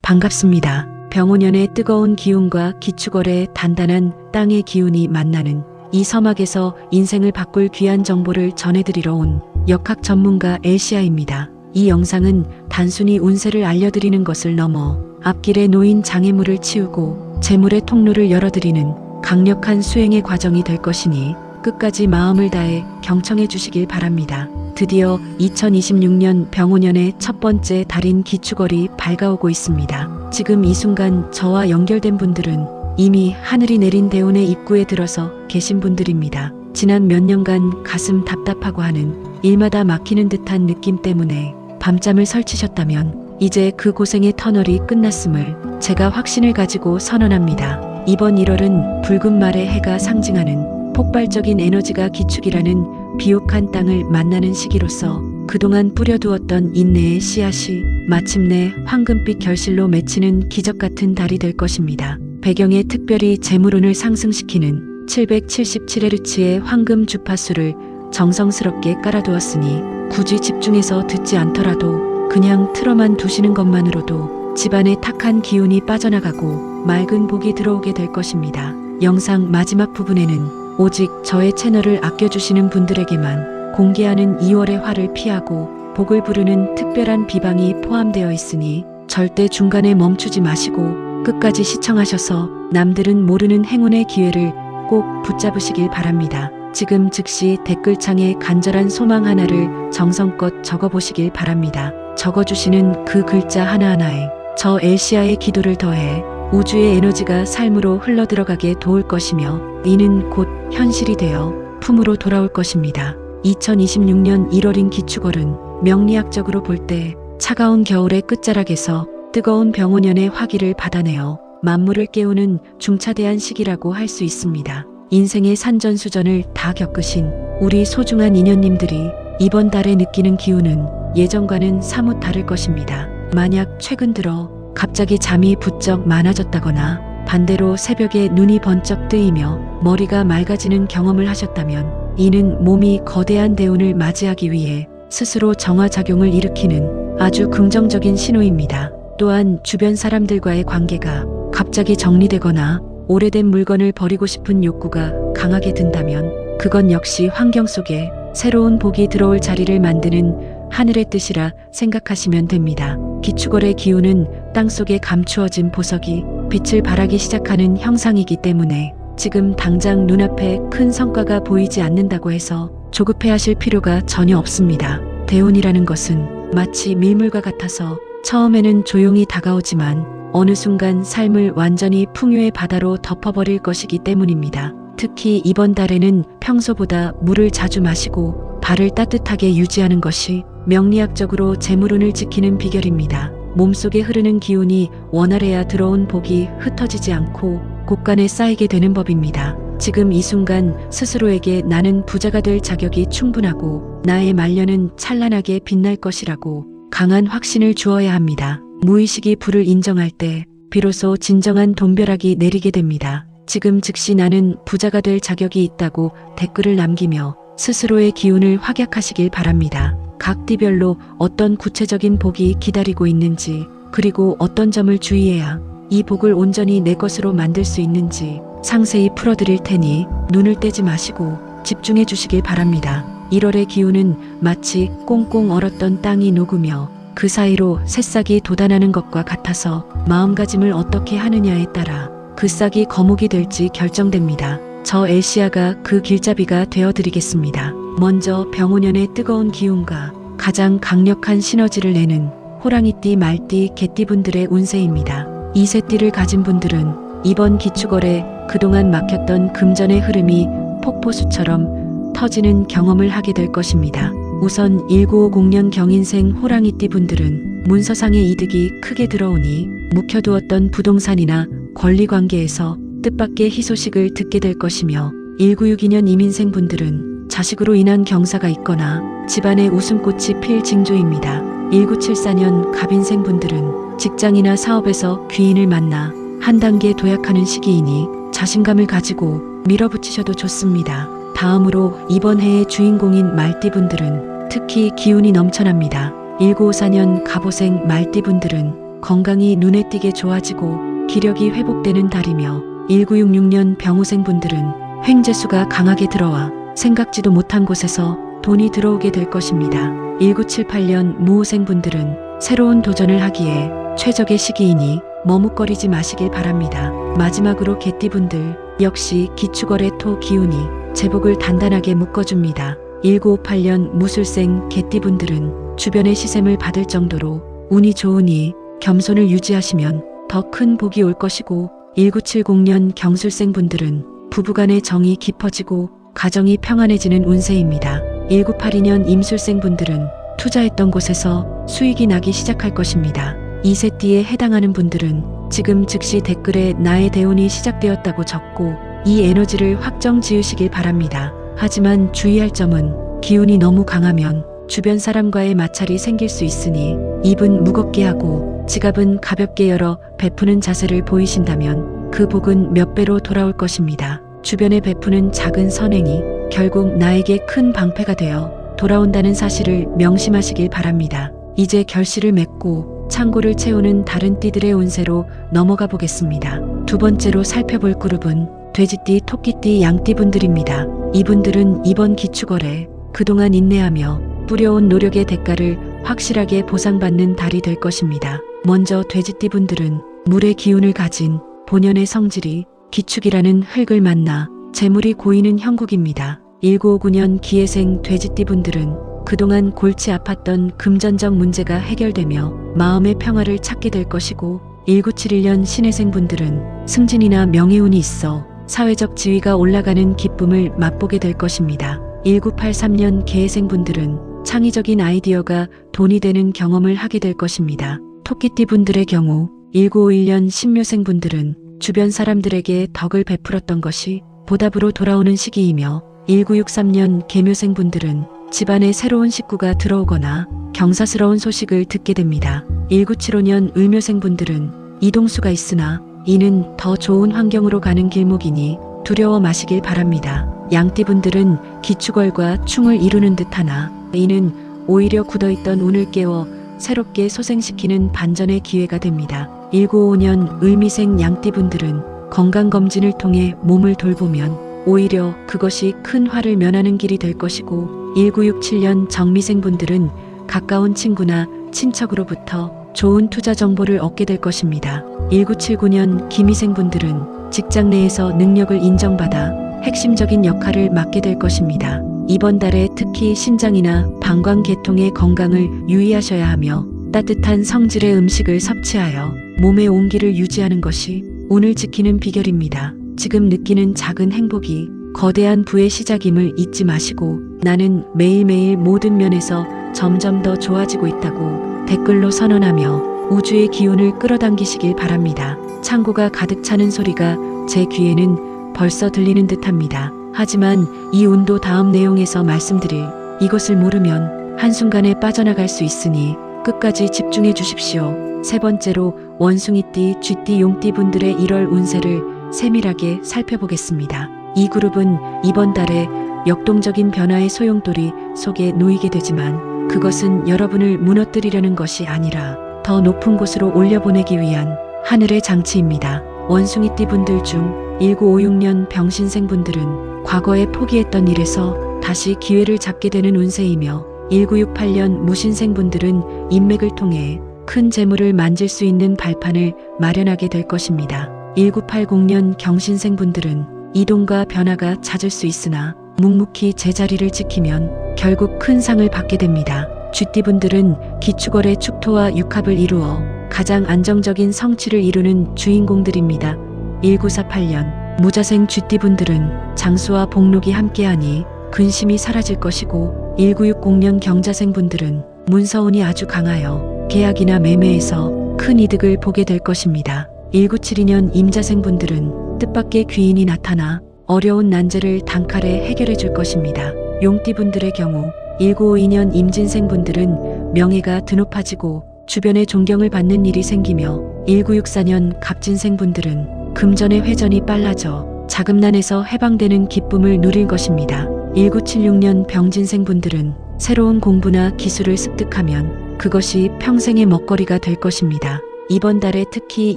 반갑습니다. 병오년의 뜨거운 기운과 기축월의 단단한 땅의 기운이 만나는 이 서막에서 인생을 바꿀 귀한 정보를 전해드리러 온 역학 전문가 엘시아입니다. 이 영상은 단순히 운세를 알려드리는 것을 넘어 앞길에 놓인 장애물을 치우고 재물의 통로를 열어드리는 강력한 수행의 과정이 될 것이니 끝까지 마음을 다해 경청해 주시길 바랍니다. 드디어 2026년 병오년의 첫 번째 달인 기축월이 밝아오고 있습니다. 지금 이 순간 저와 연결된 분들은 이미 하늘이 내린 대운의 입구에 들어서 계신 분들입니다. 지난 몇 년간 가슴 답답하고 하는 일마다 막히는 듯한 느낌 때문에 밤잠을 설치셨다면 이제 그 고생의 터널이 끝났음을 제가 확신을 가지고 선언합니다. 이번 1월은 붉은 말의 해가 상징하는 폭발적인 에너지가 기축이라는 비옥한 땅을 만나는 시기로서 그동안 뿌려두었던 인내의 씨앗이 마침내 황금빛 결실로 맺히는 기적 같은 달이 될 것입니다. 배경에 특별히 재물운을 상승시키는 777Hz의 황금 주파수를 정성스럽게 깔아두었으니 굳이 집중해서 듣지 않더라도 그냥 틀어만 두시는 것만으로도 집안에 탁한 기운이 빠져나가고 맑은 복이 들어오게 될 것입니다. 영상 마지막 부분에는 오직 저의 채널을 아껴주시는 분들에게만 공개하는 2월의 화를 피하고 복을 부르는 특별한 비방이 포함되어 있으니 절대 중간에 멈추지 마시고 끝까지 시청하셔서 남들은 모르는 행운의 기회를 꼭 붙잡으시길 바랍니다. 지금 즉시 댓글창에 간절한 소망 하나를 정성껏 적어보시길 바랍니다. 적어주시는 그 글자 하나하나에 저 엘시아의 기도를 더해 우주의 에너지가 삶으로 흘러들어가게 도울 것이며 이는 곧 현실이 되어 품으로 돌아올 것입니다. 2026년 1월인 기축월은 명리학적으로 볼 때 차가운 겨울의 끝자락에서 뜨거운 병오년의 화기를 받아내어 만물을 깨우는 중차대한 시기라고 할 수 있습니다. 인생의 산전수전을 다 겪으신 우리 소중한 인연님들이 이번 달에 느끼는 기운은 예전과는 사뭇 다를 것입니다. 만약 최근 들어 갑자기 잠이 부쩍 많아졌다거나 반대로 새벽에 눈이 번쩍 뜨이며 머리가 맑아지는 경험을 하셨다면 이는 몸이 거대한 대운을 맞이하기 위해 스스로 정화작용을 일으키는 아주 긍정적인 신호입니다. 또한 주변 사람들과의 관계가 갑자기 정리되거나 오래된 물건을 버리고 싶은 욕구가 강하게 든다면 그건 역시 환경 속에 새로운 복이 들어올 자리를 만드는 하늘의 뜻이라 생각하시면 됩니다. 기축월의 기운은 땅속에 감추어진 보석이 빛을 발하기 시작하는 형상이기 때문에 지금 당장 눈앞에 큰 성과가 보이지 않는다고 해서 조급해하실 필요가 전혀 없습니다. 대운이라는 것은 마치 밀물과 같아서 처음에는 조용히 다가오지만 어느 순간 삶을 완전히 풍요의 바다로 덮어버릴 것이기 때문입니다. 특히 이번 달에는 평소보다 물을 자주 마시고 발을 따뜻하게 유지하는 것이 명리학적으로 재물운을 지키는 비결입니다. 몸속에 흐르는 기운이 원활해야 들어온 복이 흩어지지 않고 곳간에 쌓이게 되는 법입니다. 지금 이 순간 스스로에게 나는 부자가 될 자격이 충분하고 나의 말년은 찬란하게 빛날 것이라고 강한 확신을 주어야 합니다. 무의식이 불을 인정할 때 비로소 진정한 돈벼락이 내리게 됩니다. 지금 즉시 나는 부자가 될 자격이 있다고 댓글을 남기며 스스로의 기운을 확약하시길 바랍니다. 각 띠별로 어떤 구체적인 복이 기다리고 있는지 그리고 어떤 점을 주의해야 이 복을 온전히 내 것으로 만들 수 있는지 상세히 풀어드릴 테니 눈을 떼지 마시고 집중해 주시길 바랍니다. 1월의 기운은 마치 꽁꽁 얼었던 땅이 녹으며 그 사이로 새싹이 돋아나는 것과 같아서 마음가짐을 어떻게 하느냐에 따라 그 싹이 거목이 될지 결정됩니다. 저 엘시아가 그 길잡이가 되어드리겠습니다. 먼저 병오년의 뜨거운 기운과 가장 강력한 시너지를 내는 호랑이띠, 말띠, 개띠분들의 운세입니다. 이 세 띠를 가진 분들은 이번 기축월에 그동안 막혔던 금전의 흐름이 폭포수처럼 터지는 경험을 하게 될 것입니다. 우선 1950년 경인생 호랑이띠 분들은 문서상의 이득이 크게 들어오니 묵혀두었던 부동산이나 권리관계에서 뜻밖의 희소식을 듣게 될 것이며 1962년 이민생 분들은 자식으로 인한 경사가 있거나 집안에 웃음꽃이 필 징조입니다. 1974년 갑인생 분들은 직장이나 사업에서 귀인을 만나 한 단계 도약하는 시기이니 자신감을 가지고 밀어붙이셔도 좋습니다. 다음으로 이번 해의 주인공인 말띠분들은 특히 기운이 넘쳐납니다. 1954년 갑오생 말띠분들은 건강이 눈에 띄게 좋아지고 기력이 회복되는 달이며 1966년 병우생분들은 횡재수가 강하게 들어와 생각지도 못한 곳에서 돈이 들어오게 될 것입니다. 1978년 무호생분들은 새로운 도전을 하기에 최적의 시기이니 머뭇거리지 마시길 바랍니다. 마지막으로 개띠분들 역시 기축월의 토 기운이 제복을 단단하게 묶어줍니다. 1958년 무술생 개띠분들은 주변의 시샘을 받을 정도로 운이 좋으니 겸손을 유지하시면 더 큰 복이 올 것이고 1970년 경술생분들은 부부간의 정이 깊어지고 가정이 평안해지는 운세입니다. 1982년 임술생분들은 투자했던 곳에서 수익이 나기 시작할 것입니다. 이세띠에 해당하는 분들은 지금 즉시 댓글에 나의 대운이 시작되었다고 적고 이 에너지를 확정 지으시길 바랍니다. 하지만 주의할 점은 기운이 너무 강하면 주변 사람과의 마찰이 생길 수 있으니 입은 무겁게 하고 지갑은 가볍게 열어 베푸는 자세를 보이신다면 그 복은 몇 배로 돌아올 것입니다. 주변에 베푸는 작은 선행이 결국 나에게 큰 방패가 되어 돌아온다는 사실을 명심하시길 바랍니다. 이제 결실을 맺고 창고를 채우는 다른 띠들의 운세로 넘어가 보겠습니다. 두 번째로 살펴볼 그룹은 돼지띠, 토끼띠, 양띠분들입니다. 이분들은 이번 기축월에 그동안 인내하며 뿌려온 노력의 대가를 확실하게 보상받는 달이 될 것입니다. 먼저 돼지띠분들은 물의 기운을 가진 본연의 성질이 기축이라는 흙을 만나 재물이 고이는 형국입니다. 1959년 기해생 돼지띠분들은 그동안 골치 아팠던 금전적 문제가 해결되며 마음의 평화를 찾게 될 것이고 1971년 신해생분들은 승진이나 명예운이 있어 사회적 지위가 올라가는 기쁨을 맛보게 될 것입니다. 1983년 개해생분들은 창의적인 아이디어가 돈이 되는 경험을 하게 될 것입니다. 토끼띠분들의 경우 1951년 신묘생분들은 주변 사람들에게 덕을 베풀었던 것이 보답으로 돌아오는 시기이며 1963년 개묘생분들은 집안에 새로운 식구가 들어오거나 경사스러운 소식을 듣게 됩니다. 1975년 을묘생분들은 이동수가 있으나 이는 더 좋은 환경으로 가는 길목이니 두려워 마시길 바랍니다. 양띠분들은 기축월과 충을 이루는 듯하나 이는 오히려 굳어있던 운을 깨워 새롭게 소생시키는 반전의 기회가 됩니다. 1955년 을미생 양띠분들은 건강검진을 통해 몸을 돌보면 오히려 그것이 큰 화를 면하는 길이 될 것이고 1967년 정미생분들은 가까운 친구나 친척으로부터 좋은 투자 정보를 얻게 될 것입니다. 1979년 기미생분들은 직장 내에서 능력을 인정받아 핵심적인 역할을 맡게 될 것입니다. 이번 달에 특히 신장이나 방광 계통의 건강을 유의하셔야 하며 따뜻한 성질의 음식을 섭취하여 몸의 온기를 유지하는 것이 운을 지키는 비결입니다. 지금 느끼는 작은 행복이 거대한 부의 시작임을 잊지 마시고 나는 매일매일 모든 면에서 점점 더 좋아지고 있다고 댓글로 선언하며 우주의 기운을 끌어당기시길 바랍니다. 창고가 가득 차는 소리가 제 귀에는 벌써 들리는 듯합니다. 하지만 이 운도 다음 내용에서 말씀드릴 이것을 모르면 한순간에 빠져나갈 수 있으니 끝까지 집중해 주십시오. 세 번째로 원숭이띠, 쥐띠, 용띠 분들의 1월 운세를 세밀하게 살펴보겠습니다. 이 그룹은 이번 달에 역동적인 변화의 소용돌이 속에 놓이게 되지만 그것은 여러분을 무너뜨리려는 것이 아니라 더 높은 곳으로 올려보내기 위한 하늘의 장치입니다. 원숭이띠 분들 중 1956년 병신생분들은 과거에 포기했던 일에서 다시 기회를 잡게 되는 운세이며 1968년 무신생분들은 인맥을 통해 큰 재물을 만질 수 있는 발판을 마련하게 될 것입니다. 1980년 경신생분들은 이동과 변화가 잦을 수 있으나 묵묵히 제자리를 지키면 결국 큰 상을 받게 됩니다. 쥐띠분들은 기축월의 축토와 육합을 이루어 가장 안정적인 성취를 이루는 주인공들입니다. 1948년 무자생 쥐띠분들은 장수와 복록이 함께하니 근심이 사라질 것이고 1960년 경자생분들은 문서운이 아주 강하여 계약이나 매매에서 큰 이득을 보게 될 것입니다. 1972년 임자생분들은 뜻밖의 귀인이 나타나 어려운 난제를 단칼에 해결해 줄 것입니다. 용띠분들의 경우 1952년 임진생분들은 명예가 드높아지고 주변의 존경을 받는 일이 생기며 1964년 갑진생분들은 금전의 회전이 빨라져 자금난에서 해방되는 기쁨을 누릴 것입니다. 1976년 병진생분들은 새로운 공부나 기술을 습득하면 그것이 평생의 먹거리가 될 것입니다. 이번 달에 특히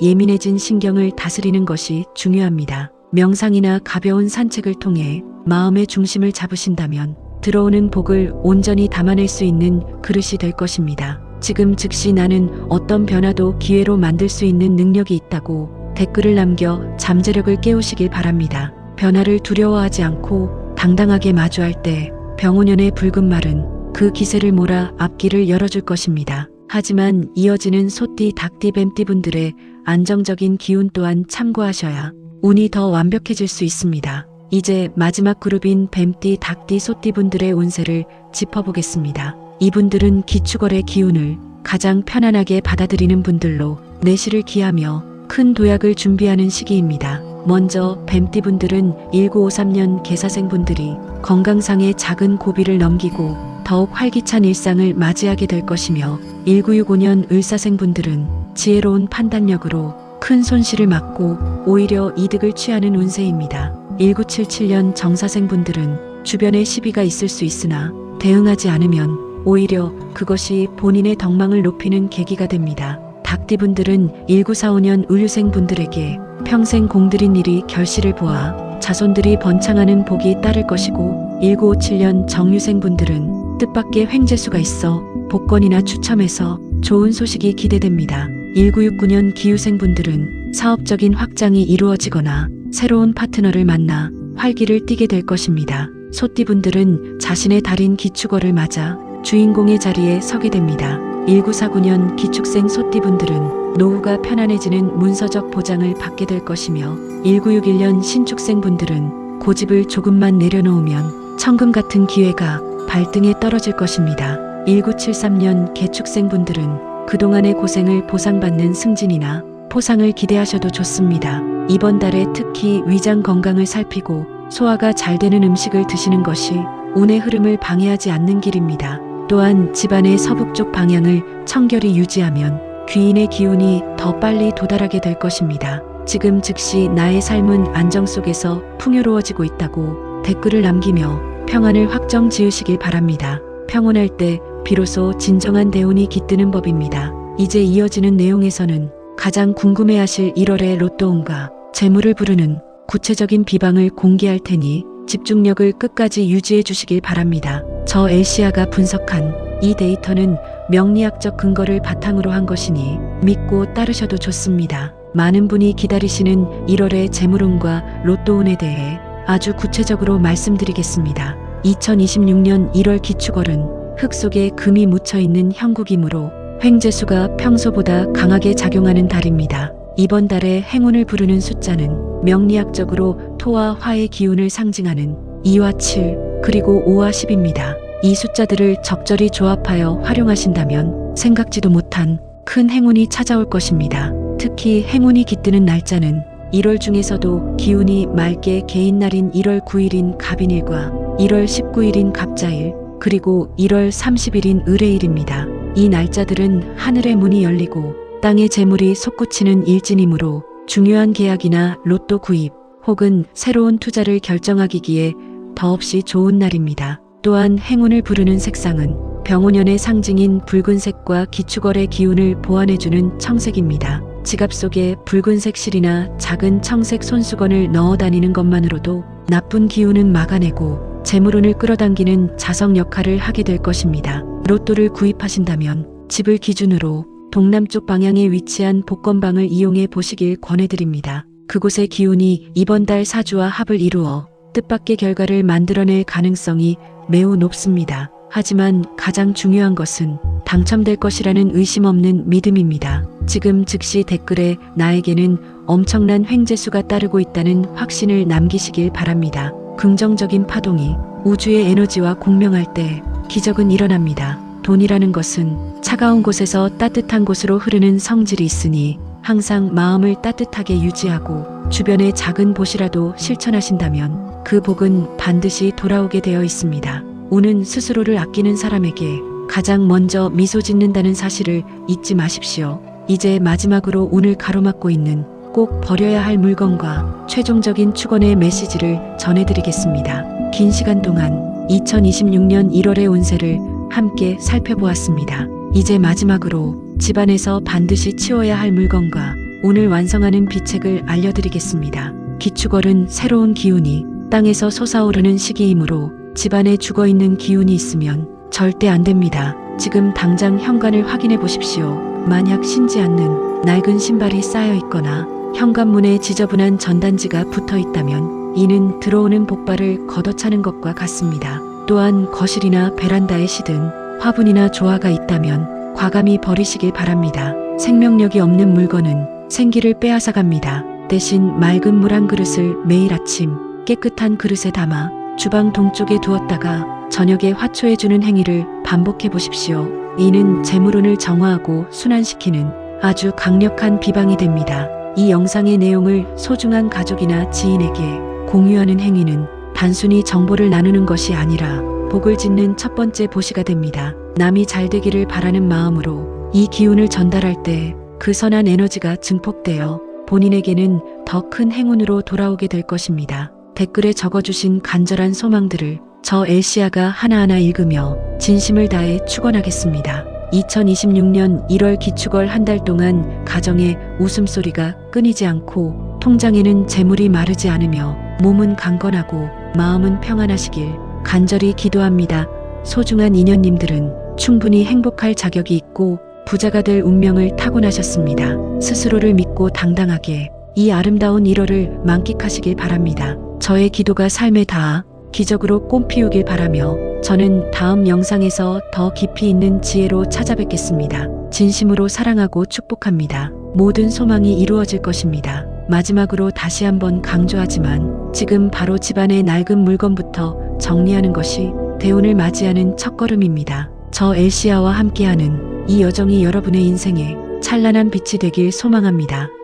예민해진 신경을 다스리는 것이 중요합니다. 명상이나 가벼운 산책을 통해 마음의 중심을 잡으신다면 들어오는 복을 온전히 담아낼 수 있는 그릇이 될 것입니다. 지금 즉시 나는 어떤 변화도 기회로 만들 수 있는 능력이 있다고 댓글을 남겨 잠재력을 깨우시길 바랍니다. 변화를 두려워하지 않고 당당하게 마주할 때 병오년의 붉은 말은 그 기세를 몰아 앞길을 열어줄 것입니다. 하지만 이어지는 소띠, 닭띠, 뱀띠 분들의 안정적인 기운 또한 참고하셔야 운이 더 완벽해질 수 있습니다. 이제 마지막 그룹인 뱀띠, 닭띠, 소띠 분들의 운세를 짚어보겠습니다. 이분들은 기축월의 기운을 가장 편안하게 받아들이는 분들로 내실을 기하며 큰 도약을 준비하는 시기입니다. 먼저 뱀띠 분들은 1953년 개사생 분들이 건강상의 작은 고비를 넘기고 더욱 활기찬 일상을 맞이하게 될 것이며 1965년 을사생 분들은 지혜로운 판단력으로 큰 손실을 막고 오히려 이득을 취하는 운세입니다. 1977년 정사생 분들은 주변에 시비가 있을 수 있으나 대응하지 않으면 오히려 그것이 본인의 덕망을 높이는 계기가 됩니다. 닭띠 분들은 1945년 을유생 분들에게 평생 공들인 일이 결실을 보아 자손들이 번창하는 복이 따를 것이고 1957년 정유생 분들은 뜻밖의 횡재수가 있어 복권이나 추첨에서 좋은 소식이 기대됩니다. 1969년 기유생 분들은 사업적인 확장이 이루어지거나 새로운 파트너를 만나 활기를 띠게 될 것입니다. 소띠 분들은 자신의 달인 기축월을 맞아 주인공의 자리에 서게 됩니다. 1949년 기축생 소띠 분들은 노후가 편안해지는 문서적 보장을 받게 될 것이며 1961년 신축생 분들은 고집을 조금만 내려놓으면 천금 같은 기회가 발등에 떨어질 것입니다. 1973년 개축생 분들은 그동안의 고생을 보상받는 승진이나 포상을 기대하셔도 좋습니다. 이번 달에 특히 위장 건강을 살피고 소화가 잘 되는 음식을 드시는 것이 운의 흐름을 방해하지 않는 길입니다. 또한 집안의 서북쪽 방향을 청결히 유지하면 귀인의 기운이 더 빨리 도달하게 될 것입니다. 지금 즉시 나의 삶은 안정 속에서 풍요로워지고 있다고 댓글을 남기며 평안을 확정 지으시길 바랍니다. 평온할 때 비로소 진정한 대운이 깃드는 법입니다. 이제 이어지는 내용에서는 가장 궁금해하실 1월의 로또운과 재물을 부르는 구체적인 비방을 공개할 테니 집중력을 끝까지 유지해 주시길 바랍니다. 저 엘시아가 분석한 이 데이터는 명리학적 근거를 바탕으로 한 것이니 믿고 따르셔도 좋습니다. 많은 분이 기다리시는 1월의 재물운과 로또운에 대해 아주 구체적으로 말씀드리겠습니다. 2026년 1월 기축월은 흙 속에 금이 묻혀있는 형국이므로 횡재수가 평소보다 강하게 작용하는 달입니다. 이번 달에 행운을 부르는 숫자는 명리학적으로 토와 화의 기운을 상징하는 2와 7 그리고 5와 10입니다. 이 숫자들을 적절히 조합하여 활용하신다면 생각지도 못한 큰 행운이 찾아올 것입니다. 특히 행운이 깃드는 날짜는 1월 중에서도 기운이 맑게 개인 날인 1월 9일인 갑인일과 1월 19일인 갑자일 그리고 1월 30일인 을의일입니다. 이 날짜들은 하늘의 문이 열리고 땅의 재물이 솟구치는 일진이므로 중요한 계약이나 로또 구입 혹은 새로운 투자를 결정하기기에 더없이 좋은 날입니다. 또한 행운을 부르는 색상은 병오년의 상징인 붉은색과 기축월의 기운을 보완해주는 청색입니다. 지갑 속에 붉은색 실이나 작은 청색 손수건을 넣어 다니는 것만으로도 나쁜 기운은 막아내고 재물운을 끌어당기는 자석 역할을 하게 될 것입니다. 로또를 구입하신다면 집을 기준으로 동남쪽 방향에 위치한 복권방을 이용해 보시길 권해드립니다. 그곳의 기운이 이번 달 사주와 합을 이루어 뜻밖의 결과를 만들어낼 가능성이 매우 높습니다. 하지만 가장 중요한 것은 당첨될 것이라는 의심 없는 믿음입니다. 지금 즉시 댓글에 나에게는 엄청난 횡재수가 따르고 있다는 확신을 남기시길 바랍니다. 긍정적인 파동이 우주의 에너지와 공명할 때 기적은 일어납니다. 돈이라는 것은 차가운 곳에서 따뜻한 곳으로 흐르는 성질이 있으니 항상 마음을 따뜻하게 유지하고 주변의 작은 보시라도 실천하신다면 그 복은 반드시 돌아오게 되어 있습니다. 운은 스스로를 아끼는 사람에게 가장 먼저 미소 짓는다는 사실을 잊지 마십시오. 이제 마지막으로 운을 가로막고 있는 꼭 버려야 할 물건과 최종적인 축원의 메시지를 전해드리겠습니다. 긴 시간 동안 2026년 1월의 운세를 함께 살펴보았습니다. 이제 마지막으로 집안에서 반드시 치워야 할 물건과 오늘 완성하는 비책을 알려드리겠습니다. 기축월은 새로운 기운이 땅에서 솟아오르는 시기이므로 집안에 죽어있는 기운이 있으면 절대 안 됩니다. 지금 당장 현관을 확인해 보십시오. 만약 신지 않는 낡은 신발이 쌓여 있거나 현관문에 지저분한 전단지가 붙어 있다면 이는 들어오는 복발을 걷어차는 것과 같습니다. 또한 거실이나 베란다에 시든 화분이나 조화가 있다면 과감히 버리시길 바랍니다. 생명력이 없는 물건은 생기를 빼앗아 갑니다. 대신 맑은 물 한 그릇을 매일 아침 깨끗한 그릇에 담아 주방 동쪽에 두었다가 저녁에 화초해주는 행위를 반복해 보십시오. 이는 재물운을 정화하고 순환시키는 아주 강력한 비방이 됩니다. 이 영상의 내용을 소중한 가족이나 지인에게 공유하는 행위는 단순히 정보를 나누는 것이 아니라 복을 짓는 첫 번째 보시가 됩니다. 남이 잘 되기를 바라는 마음으로 이 기운을 전달할 때 그 선한 에너지가 증폭되어 본인에게는 더 큰 행운으로 돌아오게 될 것입니다. 댓글에 적어주신 간절한 소망들을 저 엘시아가 하나하나 읽으며 진심을 다해 축원하겠습니다. 2026년 1월 기축월 한 달 동안 가정에 웃음소리가 끊이지 않고 통장에는 재물이 마르지 않으며 몸은 강건하고 마음은 평안하시길 간절히 기도합니다. 소중한 인연님들은 충분히 행복할 자격이 있고 부자가 될 운명을 타고나셨습니다. 스스로를 믿고 당당하게 이 아름다운 1월을 만끽하시길 바랍니다. 저의 기도가 삶에 닿아 기적으로 꽃피우길 바라며 저는 다음 영상에서 더 깊이 있는 지혜로 찾아뵙겠습니다. 진심으로 사랑하고 축복합니다. 모든 소망이 이루어질 것입니다. 마지막으로 다시 한번 강조하지만 지금 바로 집안의 낡은 물건부터 정리하는 것이 대운을 맞이하는 첫걸음입니다. 저 엘시아와 함께하는 이 여정이 여러분의 인생에 찬란한 빛이 되길 소망합니다.